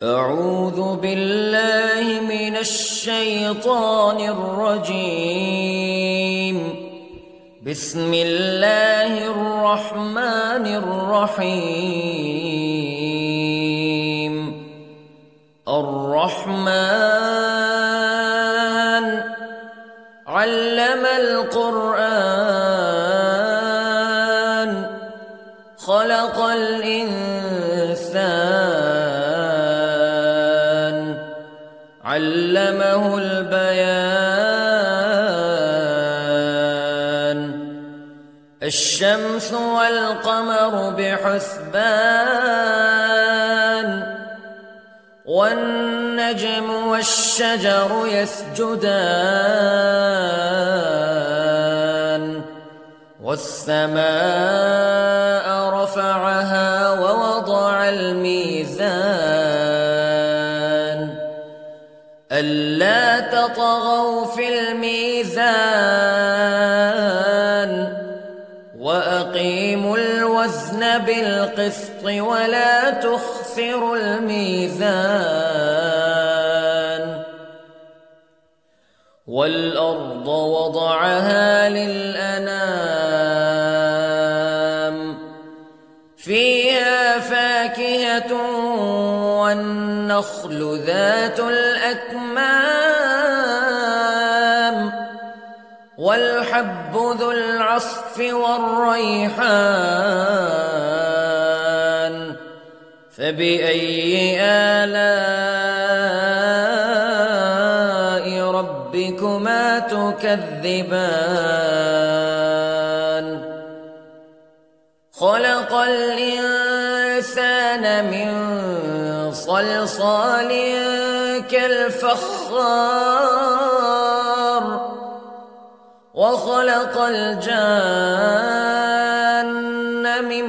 أعوذ بالله من الشيطان الرجيم. بسم الله الرحمن الرحيم. الرحمن علم القرآن خلق الإنسان علمه البيان. الشمس والقمر بحسبان والنجم والشجر يسجدان والسماء رفعها ووضع الميزان ألا تطغوا في الميزان وأقيموا الوزن بالقسط ولا تخسروا الميزان. والأرض وضعها للأنام فيها فاكهة والنخل ذات الأكمام والحب ذو العصف والريحان فبأي آلاء ربكما تكذبان. خلق الإنسان من صلصال كالفخار وخلق الجان من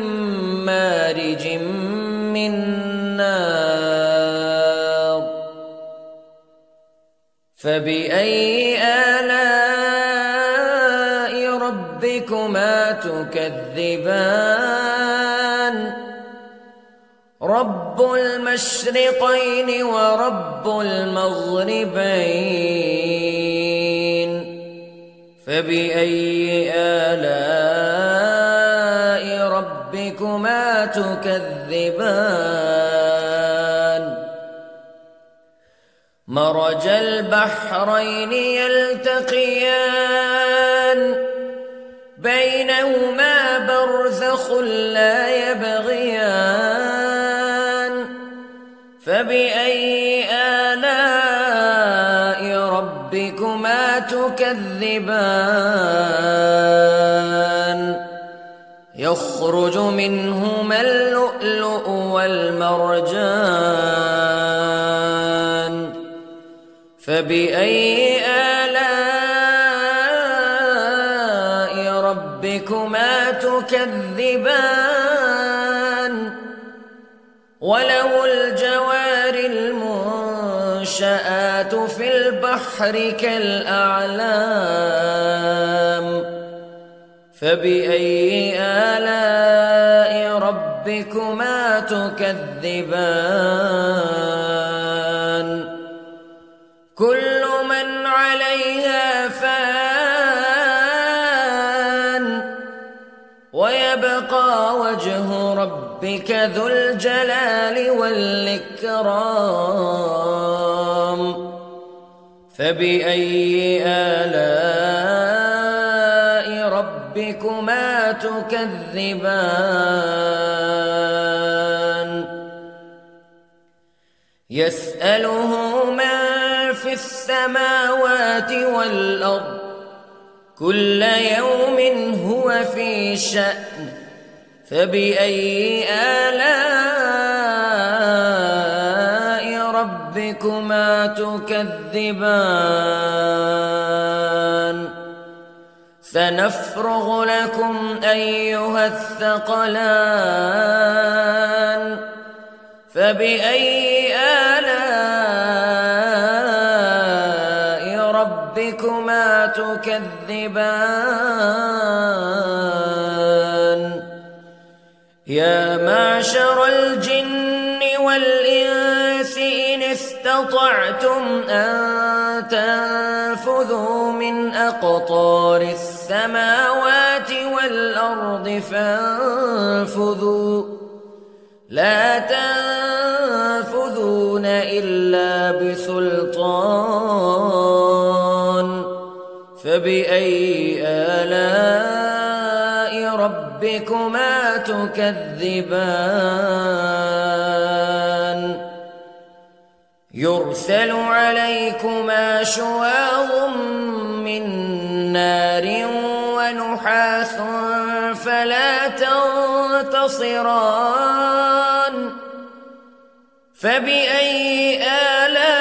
مارج من نار فبأي آلاء ربكما تكذبان. رب المشرقين ورب المغربين فبأي آلاء ربكما تكذبان. مرج البحرين يلتقيان بينهما برزخ لا يبغيان فبأي آلاء ربكما تكذبان. يخرج منهما اللؤلؤ والمرجان فبأي آلاء ربكما تكذبان. وله الجوار المنشآت في البحر كالأعلام فبأي آلاء ربكما تكذبان. كل من عليها فان ويبقى وجه ربك ذو الجلال والإكرام فبأي آلاء ربكما تكذبان. يسأله من في السماوات والأرض كل يوم هو في شأن فبأي آلاء ربكما تكذبان. سنفرغ لكم أيها الثقلان فبأي آلاء ربكما تكذبان. يا معشر الجن والإنس استطعتم أن تنفذوا من أقطار السماوات والأرض فانفذوا لا تنفذون إلا بسلطان فبأي آلاء ربكما تكذبان يرسل عليكما شواظ من نار ونحاس فلا تنتصران فبأي آلاء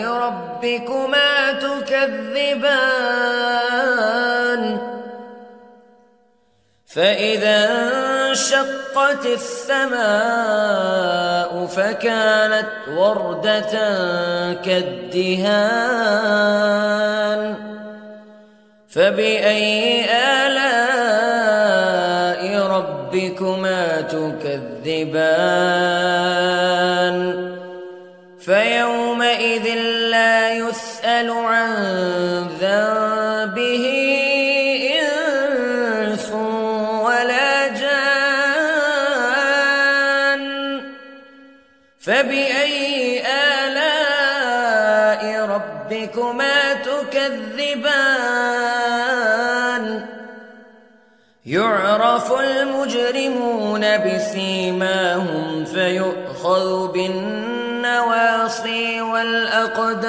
ربكما تكذبان فإذا انشقت السماء فكانت وردة كالدهان فبأي آلاء ربكما تكذبان فيومئذ لا يسأل عن ذنبه إنس ولا جان فبأي آلاء ربكما تكذبان يعرف المجرمون بسيماهم فيؤخذ بالنواصي والأقدام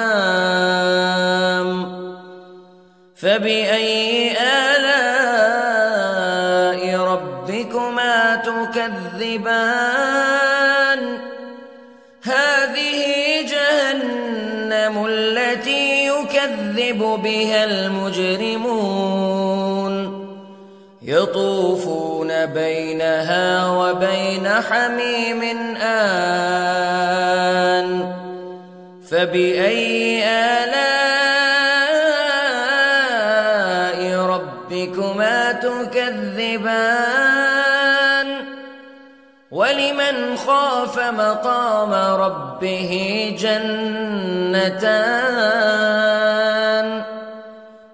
فبأي آلاء ربكما تكذبان هذه جهنم التي يكذب بها المجرمون يطوفون بينها وبين حميم آن فبأي آلاء ربكما تكذبان ولمن خاف مقام ربه جنتان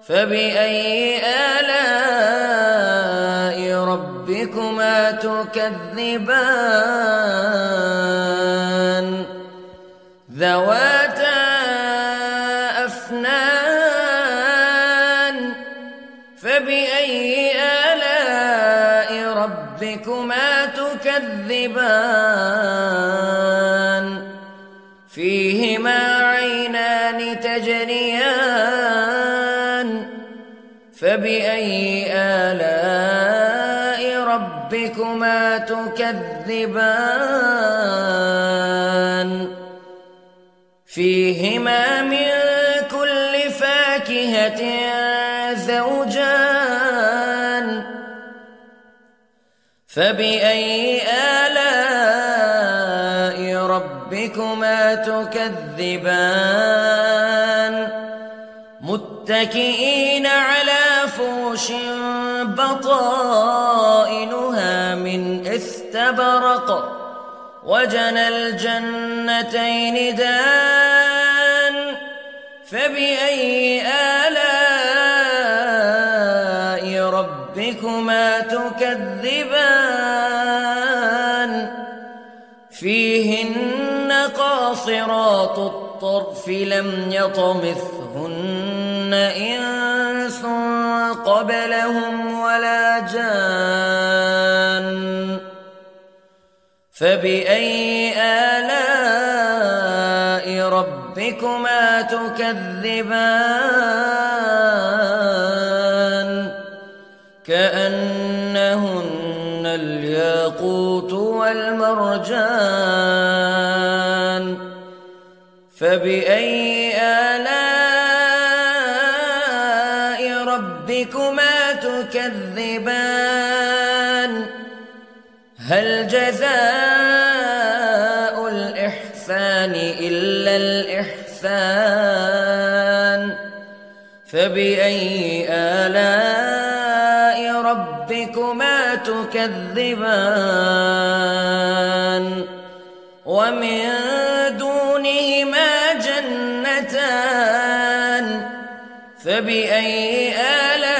فبأي آلاء ربكما تكذبان ذواتا أفنان فبأي آلاء ربكما تكذبان فيهما عينان تجريان فبأي آلاء ربكما تكذبان فيهما من كل فاكهة زوجان فبأي آلاء ربكما تكذبان متكئين على فرش بطائنها من استبرق وجنى الجنتين دان فبأي آلاء ربكما تكذبان فيهن قاصرات الطرف لم يطمثهن إنس قبلهم ولا جان فبأي آلاء ربكما تكذبان كأنهن الياقوت والمرجان فبأي آلاء ربكما تكذبان هل جزاء الإحسان إلا الإحسان فبأي آلاء ربكما تكذبان ومن دونهما جنتان فبأي آلاء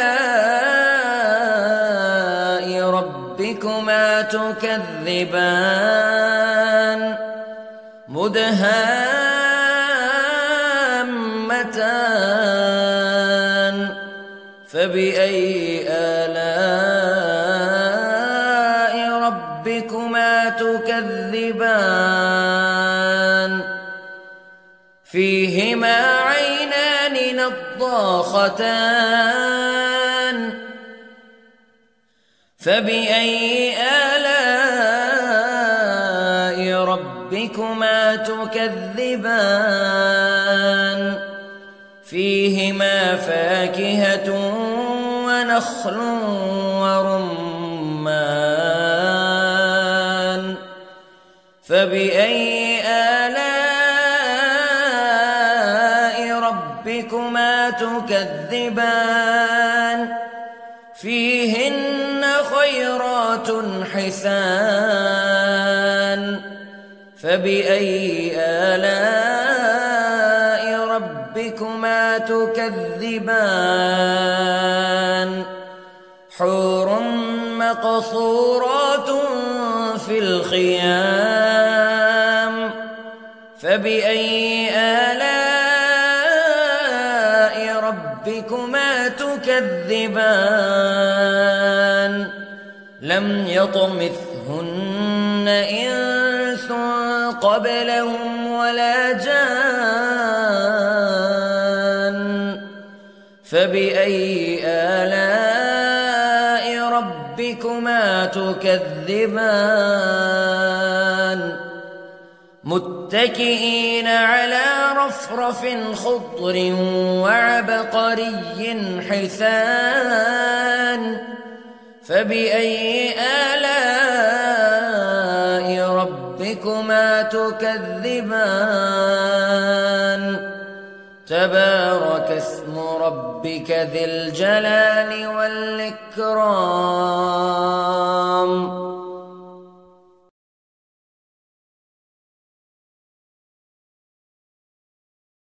ربكما تكذبان مدهامتان فبأي آلاء ربكما تكذبان فيهما عينان نضاختان فبأي آلاء ربكما تكذبان فيهما فاكهة ونخل ورمان فبأي آلاء ربكما تكذبان فيهن خيرات حسان فبأي آلاء ربكما تكذبان حور مقصورات في الخيام فبأي آلاء ربكما تكذبان لم يطمثهن إنس قبلهم ولا جان فبأي آلاء ربكما تكذبان متكئين على رفرف خضر وعبقري حسان فبأي آلاء ربكما تكذبان تبارك اسم ربك ذي الجلال والإكرام